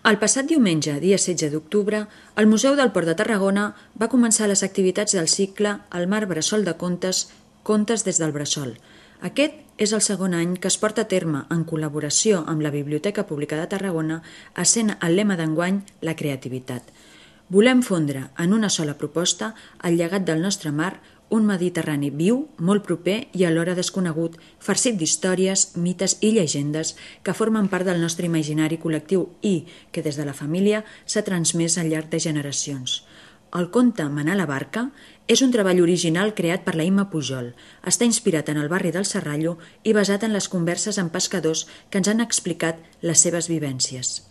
El passat diumenge, dia 16 d'octubre, el Museu del Port de Tarragona va començar les activitats del cicle El Mar Bressol de Contes, Contes des del Bressol. Aquest és el segon any que es porta a terme en col·laboració amb la Biblioteca Pública de Tarragona, essent el lema d'enguany la creativitat. Volem fondre en una sola proposta el llegat del nostre mar, un Mediterrani viu, molt proper i alhora desconegut, farcit d'històries, mites i llegendes que formen part del nostre imaginari col·lectiu i que des de la família s'ha transmès al llarg de generacions. El conte Menar la barca és un treball original creat per la Imma Pujol. Està inspirat en el barri del Serrallo i basat en les converses amb pescadors que ens han explicat les seves vivències.